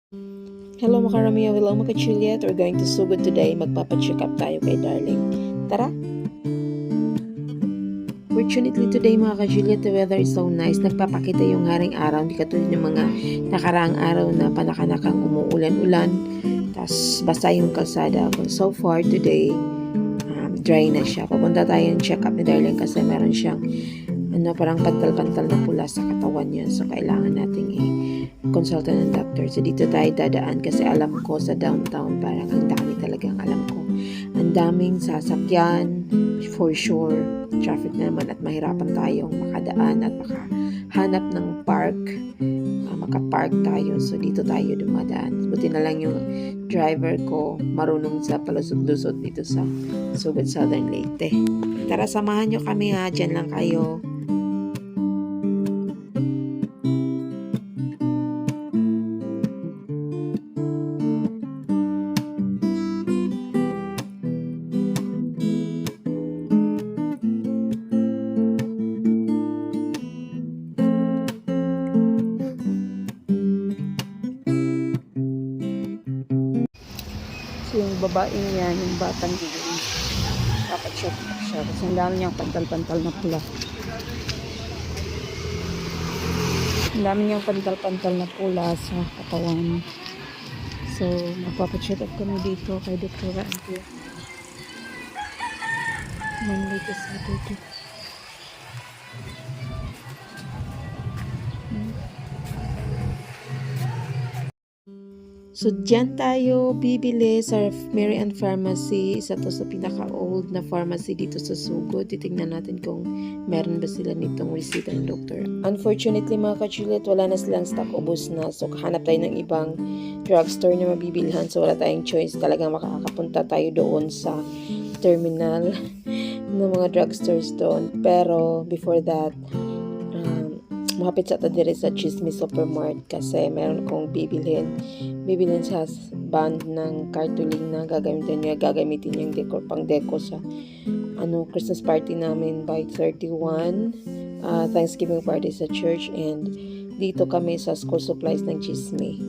Hello mga Romeo, hello mga Juliet. We're going to Sugod today. Magpapacheck up tayo kay Darling. Tara! Fortunately today mga ka-Juliet, the weather is so nice. Nagpapakita yung haring araw. Hindi katulad ng mga nakaraang araw na panakanakang umuulan-ulan. Tapos basa yung kalsada. So far today, dry na siya. Pupunta tayo ng check up ni Darling kasi meron siyang parang pantal-pantal na pula sa katawan niya. So kailangan nating i-consult ng doctor. So dito tayo dadaan kasi alam ko sa downtown parang ang dami talagang alam ko. Ang daming sasakyan, for sure. Traffic na naman at mahirapan tayong makadaan at makahanap ng park. Makapark tayo. So dito tayo dumadaan. Buti na lang yung driver ko marunong sa palusot-lusot dito sa Sugod Southern Leyte. Tara, samahan nyo kami ha. Diyan lang kayo. So yung babaeng yan, yung batang yun, dapat check up siya kasi ang dami niyang pantal-pantal na pula. Ang dami niyang pantal-pantal na pula sa katawan. So magpapacheck up kami dito kay Dr. Andrea. Monday to Saturday. So, dyan tayo bibili sa Mary Ann Pharmacy. Isa to sa pinaka-old na pharmacy dito sa Sugod. Titingnan natin kung meron ba sila nitong resita ng doktor. Unfortunately, mga ka-Juliet, wala na silang stock, ubos na. So, hanap tayo ng ibang drugstore na mabibilhan. So, wala tayong choice. Talagang makakapunta tayo doon sa terminal ng mga drugstores doon. Pero, before that, mahapit sa dire sa Chismis Supermart kasi meron kong bibilhin sa band ng cartooling na gagamitin yung decor, pang deco sa Christmas party namin by 31, Thanksgiving party sa church, and dito kami sa school supplies ng Chismis.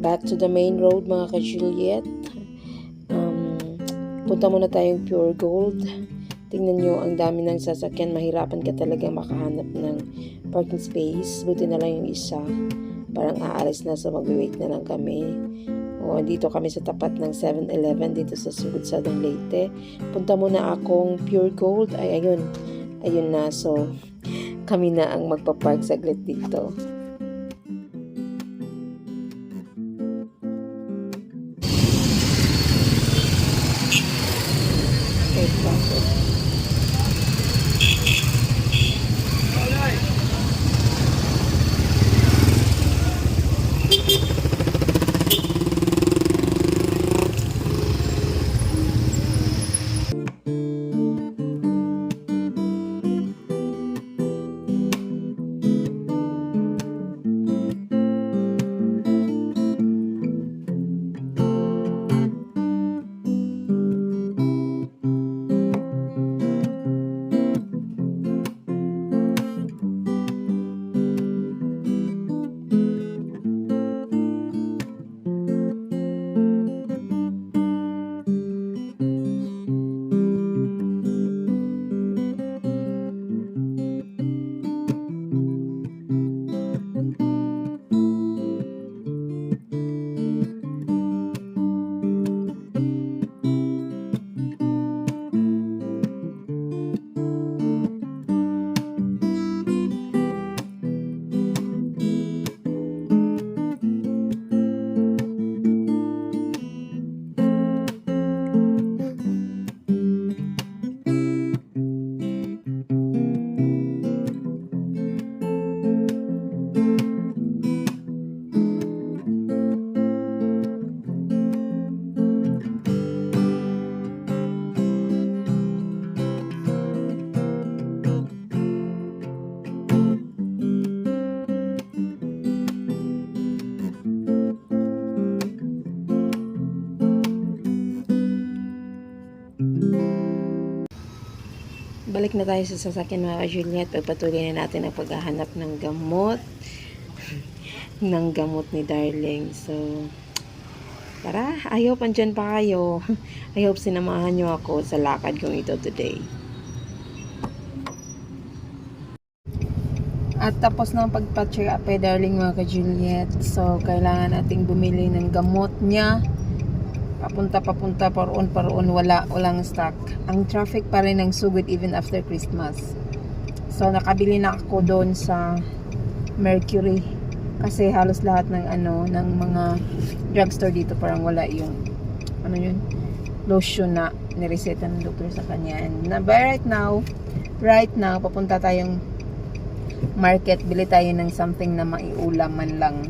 Back to the main road mga ka-Juliet. Punta muna tayong Pure Gold. Tingnan nyo, ang dami ng sasakyan. Mahirapan ka talaga makahanap ng parking space. Buti na lang yung isa. Parang aalis na, so mag-wait na lang kami. Dito kami sa tapat ng 7-Eleven dito sa Sugod Southern Leyte. Punta muna akong Pure Gold. Ayun na. So, kami na ang magpa-park saglit dito. Balik na tayo sa sasakyan mga ka-Juliet. Pagpatuloy na natin ang paghahanap ng gamot. Ng gamot ni Darling. So, tara, I hope andyan pa kayo. I hope sinamahan nyo ako sa lakad kong ito today. At tapos na ang pagpa-check up kay Darling mga ka-Juliet. So, kailangan nating bumili ng gamot niya. Papunta, paroon, walang stock. Ang traffic pa rin ng sugod even after Christmas. So, nakabili na ako doon sa Mercury. Kasi halos lahat ng mga drugstore dito parang wala yung, lotion na nireseta ng doktor sa kanya. And right now, papunta tayong market. Bili tayo ng something na maiulam man lang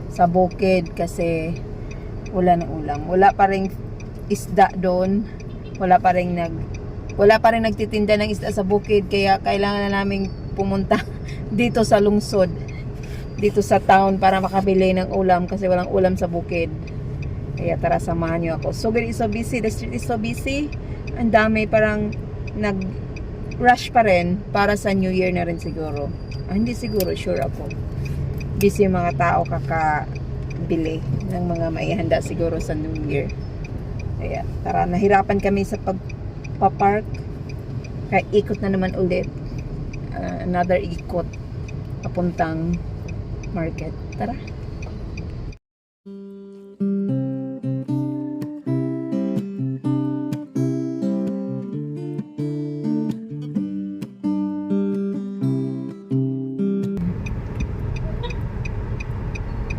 sa bukid kasi wala ng ulam. Wala pa ring isda doon. Wala pa ring nagtitinda ng isda sa bukid, kaya kailangan na naming pumunta dito sa lungsod, dito sa town para makabili ng ulam kasi walang ulam sa bukid. Kaya tara, samahan niyo ako. So good, is so busy. The street is so busy. Ang dami, parang nag-rush pa rin para sa New Year na rin siguro. Hindi siguro, sure ako. Busy yung mga tao kakabili ng mga maihanda siguro sa New Year. Kaya tara, nahirapan kami sa pagpapark. Kaya ikot na naman ulit. Another ikot papuntang market. Tara.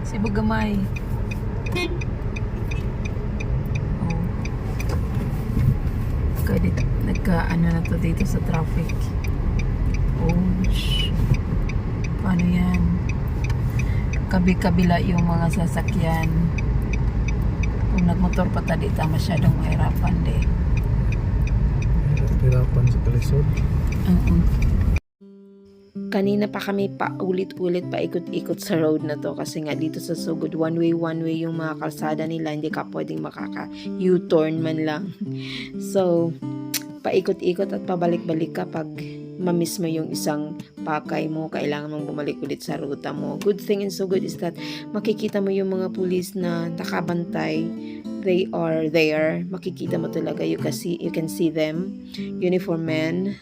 Cebu gamay. Oh. Na to dito sa traffic. Oh, paano yan? Kabila yung mga sasakyan. Kung nagmotor pa tayo dito, masyadong mahirapan din. Mahirapan sa kalisod? Kanina pa kami ulit-ulit paikot-ikot sa road na to kasi nga dito sa Sugod one way yung mga kalsada nila, hindi ka pwedeng makaka U-turn man lang. So paikot-ikot at pabalik-balik kapag mamiss mo yung isang pakay mo, kailangan mong bumalik ulit sa ruta mo. Good thing in Sugod is that makikita mo yung mga pulis na nakabantay. They are there. Makikita mo talaga, you can see them, uniform men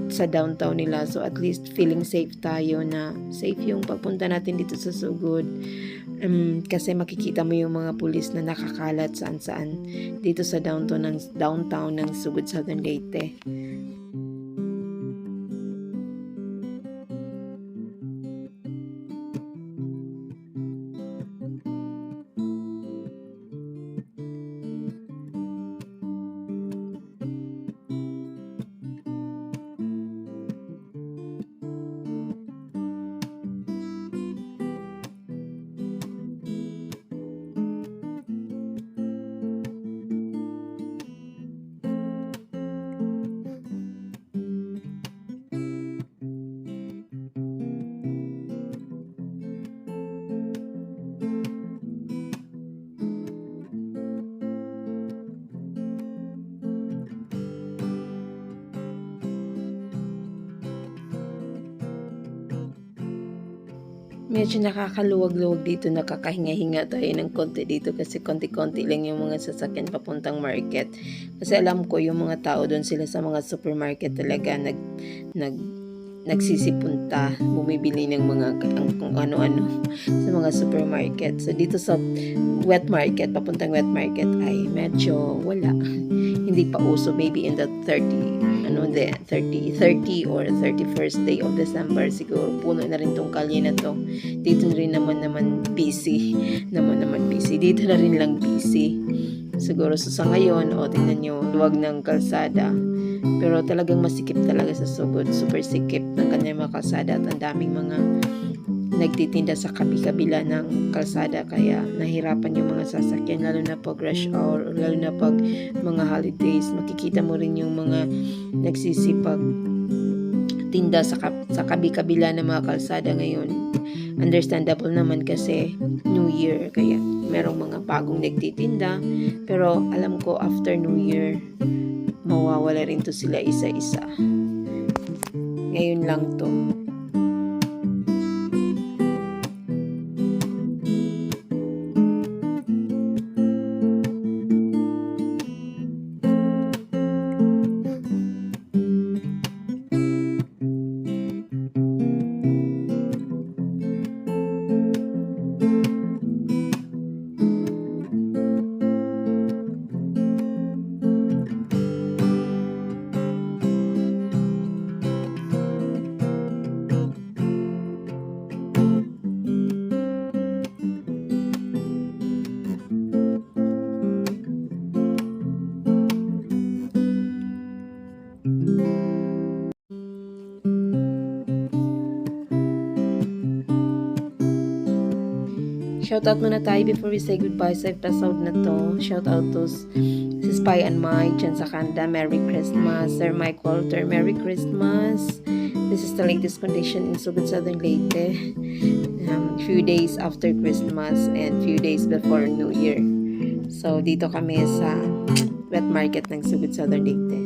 sa downtown nila. So at least feeling safe tayo na safe yung pagpunta natin dito sa Sugod. Kasi makikita mo yung mga pulis na nakakalat saan-saan dito sa downtown ng Sugod, Southern Leyte. Medyo nakakaluwag-luwag dito, nakakahinga-hinga tayo ng konti dito kasi konti-konti lang yung mga sasakyan papuntang market. Kasi alam ko yung mga tao doon, sila sa mga supermarket talaga nagsisipunta, bumibili ng mga kung ano-ano sa mga supermarket. So dito sa wet market, papuntang wet market ay medyo wala. Hindi pa uso, maybe in the 30 or 31st day of December siguro puno na rin tong kalye na to. Dito na rin naman busy. Dito na rin lang busy. Siguro sa ngayon, tingnan nyo, luwag ng kalsada. Pero talagang masikip talaga sa Sugod. Super sikip ng kanyang mga kalsada at ang daming mga nagtitinda sa kabila ng kalsada, kaya nahirapan yung mga sasakyan lalo na pag rush hour o lalo na pag mga holidays. Makikita mo rin yung mga nagsisipag tinda sa kabila ng mga kalsada ngayon. Understandable naman kasi New Year, kaya merong mga bagong nagtitinda. Pero alam ko after New Year mawawala rin to sila isa-isa. Ngayon lang to. Shoutout muna tayo before we say goodbye sa episode na to. Shoutout to si Spy and Mike dyan sa Canada. Merry Christmas. Sir Mike Walter, Merry Christmas. This is the latest condition in Sugod Southern Leyte. Few days after Christmas and few days before New Year. So, dito kami sa wet market ng Sugod Southern Leyte.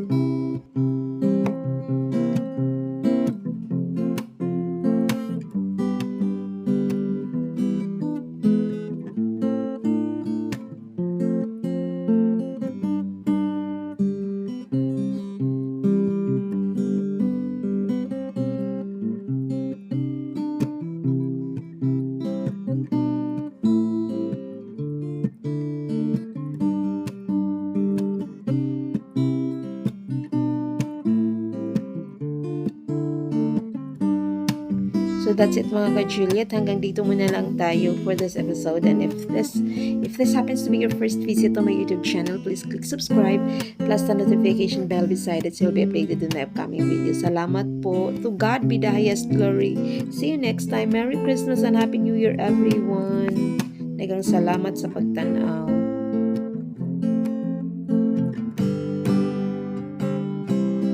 So that's it mga ka-Juliet. Hanggang dito muna lang tayo for this episode. And if this happens to be your first visit to my YouTube channel, please click subscribe plus the notification bell beside it so you'll be updated in the upcoming videos. Salamat po. To God be the highest glory. See you next time. Merry Christmas and Happy New Year everyone. Nagang salamat sa pagtanaw.